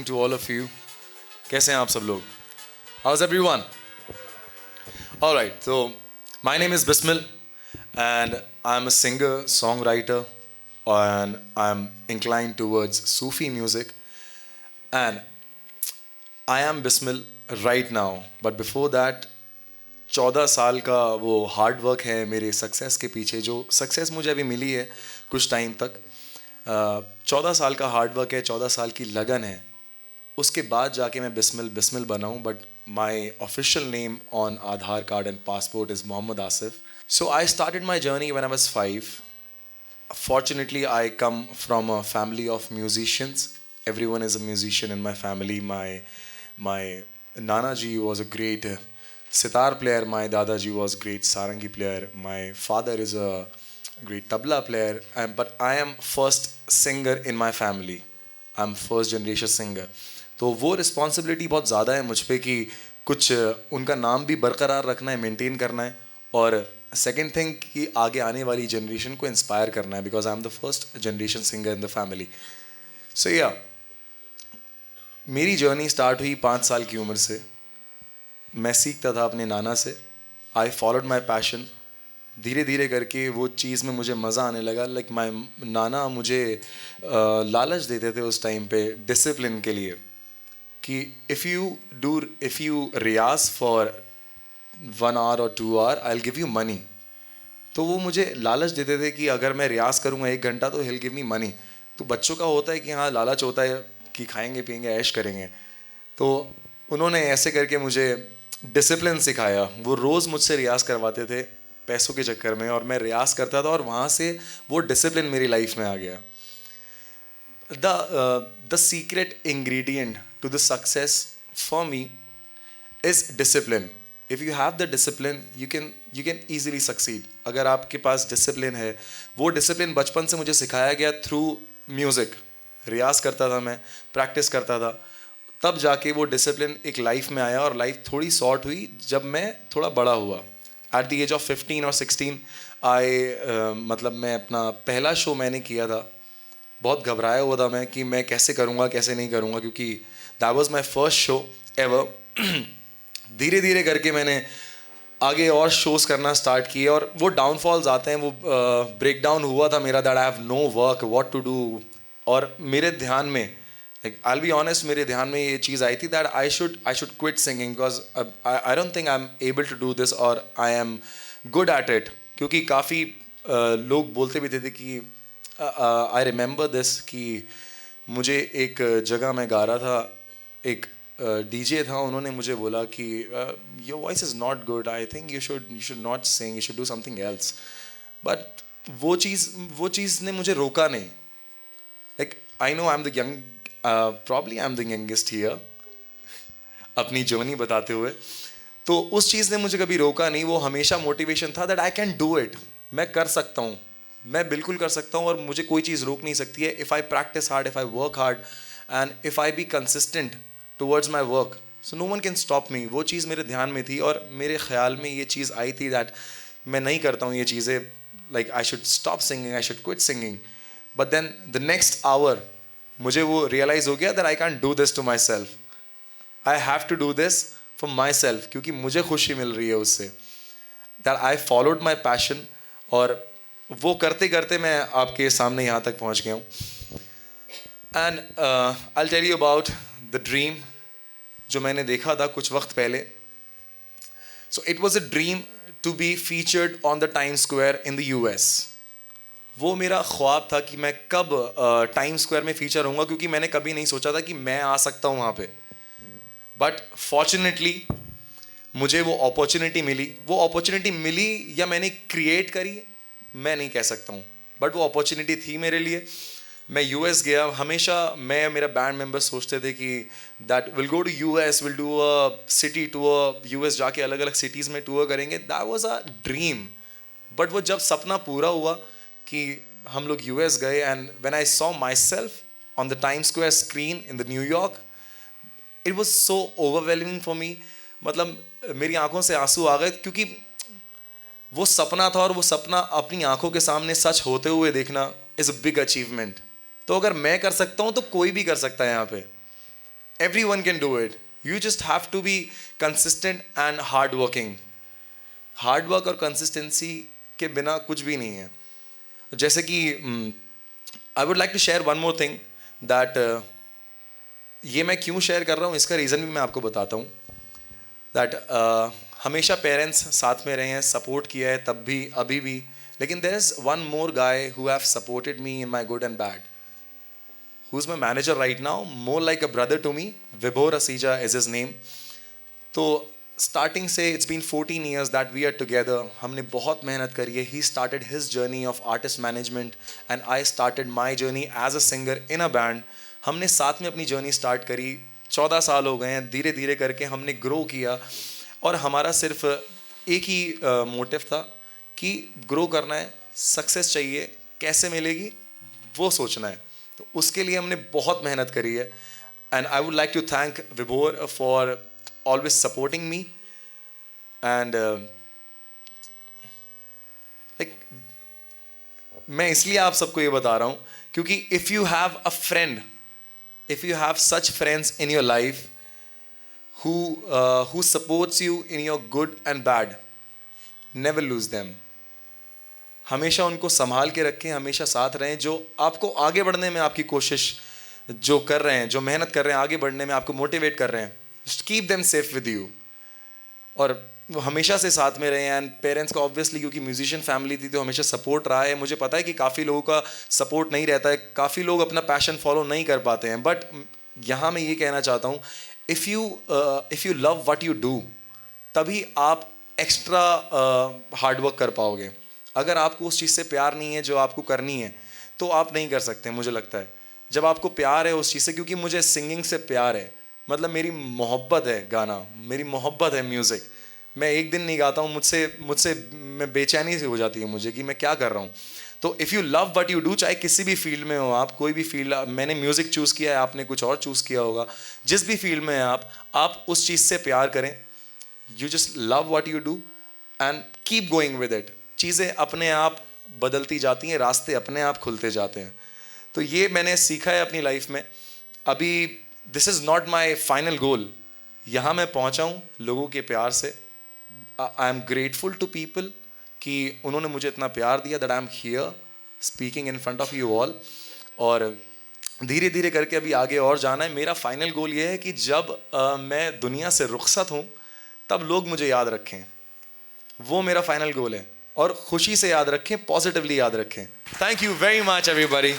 morning to all of you. कैसे हैं आप सब लोग? How's everyone? All right. So my name is Bismil, and I'm a singer, songwriter, and I'm inclined towards Sufi music. And I am Bismil right now. But before that, 14 साल का वो hard work है मेरे success के पीछे. जो success मुझे अभी मिली है कुछ टाइम तक, 14 साल का हार्ड वर्क है, 14 साल की लगन है. उसके बाद जाके मैं बिस्मिल बना हूँ. But my official name on Aadhaar card and passport is Mohammad Asif. So I started my journey when I was 5. Fortunately, I come from a family of musicians. Everyone is a musician in my family. My Nana ji was a great sitar player. My Dada ji was great sarangi player. My father is a great tabla player. But I am first singer in my family. I'm first generation singer. तो वो responsibility बहुत ज़्यादा है मुझ पे कि कुछ उनका नाम भी बरकरार रखना है, मेंटेन करना है, और सेकेंड थिंग कि आगे आने वाली जनरेशन को इंस्पायर करना है, because I am the first generation singer in the family. So या मेरी जर्नी स्टार्ट हुई 5 साल की उम्र से. मैं सीखता था अपने नाना से. आई फॉलोड माई पैशन. धीरे धीरे करके वो चीज़ में मुझे मज़ा आने लगा. लाइक माई नाना मुझे लालच देते थे उस टाइम पे डिसिप्लिन के लिए कि इफ़ यू रियाज for 1 hour or 2 hour I will give you money. तो वो मुझे लालच देते थे कि अगर मैं रियाज करूँगा 1 घंटा तो he'll give me money. तो बच्चों का होता है कि हाँ, लालच होता है कि खाएंगे पिएंगे ऐश करेंगे. तो उन्होंने ऐसे करके मुझे डिसिप्लिन सिखाया. वो रोज़ मुझसे रियाज करवाते थे पैसों के चक्कर में, और मैं रियाज करता था, और वहाँ से वो डिसिप्लिन मेरी लाइफ में आ गया. The secret ingredient to the success for me is discipline. If you have the discipline, you can easily succeed. अगर आपके पास डिसिप्लिन है, वो डिसिप्लिन बचपन से मुझे सिखाया गया थ्रू म्यूज़िक. रियाज करता था मैं, प्रैक्टिस करता था, तब जाके वो डिसिप्लिन एक लाइफ में आया, और लाइफ थोड़ी शॉर्ट हुई जब मैं थोड़ा बड़ा हुआ. एट द एज ऑफ 15 और 16 मतलब मैं अपना पहला शो मैंने किया था. बहुत घबराया हुआ था मैं कि मैं कैसे करूँगा कैसे नहीं करूँगा, क्योंकि that was my first show ever. धीरे धीरे करके मैंने आगे और शोज़ करना स्टार्ट किए, और वो डाउनफॉल्स आते हैं. वो ब्रेक डाउन हुआ था मेरा, that I have no work what to do. और मेरे ध्यान में, आई विल बी ऑनेस्ट, मेरे ध्यान में ये चीज़ आई थी that I should quit singing, because I don't think I am able to do this और I am good at it. क्योंकि काफ़ी लोग बोलते भी थे कि आई रिमेंबर दिस कि मुझे एक जगह मैं गा रहा था, एक डीजे था, उन्होंने मुझे बोला कि your voice is not good, I think you should not sing, you should do something else. But वो चीज़ ने मुझे रोका नहीं. Like I know I am the young, probably I am the youngest here अपनी जर्नी बताते हुए. तो उस चीज़ ने मुझे कभी रोका नहीं. वो हमेशा मोटिवेशन था that I can do it. मैं कर सकता हूँ, मैं बिल्कुल कर सकता हूँ, और मुझे कोई चीज़ रोक नहीं सकती है. If I practice hard, if I work hard, and if I be consistent towards my work, so no one can stop me. वो चीज़ मेरे ध्यान में थी, और मेरे ख्याल में ये चीज़ आई थी दैट मैं नहीं करता हूँ ये चीज़ें. Like I should stop singing, I should quit singing. But then the next hour मुझे वो रियलाइज़ हो गया that I can do this to myself. I have to do this for myself, क्योंकि मुझे खुशी मिल रही है उससे. That I followed my passion, और वो करते करते मैं आपके सामने यहाँ तक पहुँच गया हूँ. And I will tell you about the dream जो मैंने देखा था कुछ वक्त पहले. So it was a dream to be featured on the Time Square in the US. वो मेरा ख्वाब था कि मैं कब टाइम स्क्वायर में फीचर होऊंगा, क्योंकि मैंने कभी नहीं सोचा था कि मैं आ सकता हूँ वहाँ पे. बट फॉर्चुनेटली मुझे वो अपॉर्चुनिटी मिली. वो अपॉर्चुनिटी मिली या मैंने क्रिएट करी, मैं नहीं कह सकता हूँ, बट वो अपॉर्चुनिटी थी मेरे लिए. मैं US गया. हमेशा मैं, मेरा बैंड मेंबर्स सोचते थे कि that will go to US, will do a city tour, US जाके अलग अलग सिटीज़ में टूर करेंगे. That was a dream. But वो जब सपना पूरा हुआ कि हम लोग US गए, and when I saw my self on the Time square screen in the New York, it was so overwhelming for me. मतलब मेरी आंखों से आंसू आ गए, क्योंकि वो सपना था, और वो सपना अपनी आंखों के सामने सच होते हुए देखना इज़ अ बिग अचीवमेंट. तो अगर मैं कर सकता हूँ तो कोई भी कर सकता है यहाँ पे. everyone can do it. You just have to be consistent and hard working. Hard work और कंसिस्टेंसी के बिना कुछ भी नहीं है. जैसे कि I would like to share one more thing that ये मैं क्यों शेयर कर रहा हूँ इसका रीज़न भी मैं आपको बताता हूँ. दैट हमेशा पेरेंट्स साथ में रहे हैं, सपोर्ट किया है तब भी अभी भी, लेकिन there is one more guy who have supported me in my good and bad, who is my manager right now, more like a brother to me. Vibhor Asija is his name. तो स्टार्टिंग से it's been 14 years that we are together. हमने बहुत मेहनत करी है. He started his journey of artist management and I started my journey as a singer in a band. हमने साथ में अपनी जर्नी स्टार्ट करी. 14 साल हो गए हैं. धीरे धीरे करके हमने ग्रो किया और हमारा सिर्फ एक ही मोटिव था कि ग्रो करना है, सक्सेस चाहिए, कैसे मिलेगी वो सोचना है. तो उसके लिए हमने बहुत मेहनत करी है. And I would like to thank Vibhor for always supporting me and like मैं इसलिए आप सबको ये बता रहा हूँ क्योंकि if you have a friend, if you have such friends in your life who supports you in your good and bad, never lose them. हमेशा उनको संभाल के रखें, हमेशा साथ रहें. जो आपको आगे बढ़ने में आपकी कोशिश जो कर रहे हैं, जो मेहनत कर रहे हैं, आगे बढ़ने में आपको मोटिवेट कर रहे हैं, just keep them safe with you. और वो हमेशा से साथ में रहे. एंड पेरेंट्स का ऑब्वियसली क्योंकि म्यूजिशियन फैमिली थी तो हमेशा सपोर्ट रहा है. मुझे पता है कि काफ़ी लोगों का सपोर्ट नहीं रहता है, काफ़ी लोग अपना पैशन फॉलो नहीं कर पाते हैं. बट यहाँ मैं ये कहना चाहता हूँ, if you love what you do तभी आप एक्स्ट्रा हार्ड वर्क कर पाओगे. अगर आपको उस चीज़ से प्यार नहीं है जो आपको करनी है तो आप नहीं कर सकते. मुझे लगता है जब आपको प्यार है उस चीज़ से, क्योंकि मुझे सिंगिंग से प्यार है, मतलब मेरी मोहब्बत है गाना, मेरी मोहब्बत है म्यूज़िक. मैं एक दिन नहीं गाता हूँ, मुझसे मैं बेचैनी से हो जाती है मुझे कि मैं क्या कर रहा हूँ. तो if you love what you do, चाहे किसी भी फील्ड में हो आप, कोई भी फील्ड, मैंने म्यूज़िक चूज़ किया है, आपने कुछ और चूज़ किया होगा, जिस भी फील्ड में हैं आप उस चीज़ से प्यार करें. You just love what you do and keep going with it. चीज़ें अपने आप बदलती जाती हैं, रास्ते अपने आप खुलते जाते हैं. तो ये मैंने सीखा है अपनी लाइफ में. अभी this is not my final goal. यहाँ मैं पहुँचा हूँ लोगों के प्यार से. I am grateful to people कि उन्होंने मुझे इतना प्यार दिया that I am here speaking in front of you all. और धीरे धीरे करके अभी आगे और जाना है. मेरा फाइनल गोल ये है कि जब मैं दुनिया से रुखसत हूँ तब लोग मुझे याद रखें. वो मेरा फाइनल गोल है. और खुशी से याद रखें, पॉजिटिवली याद रखें. Thank you very much everybody.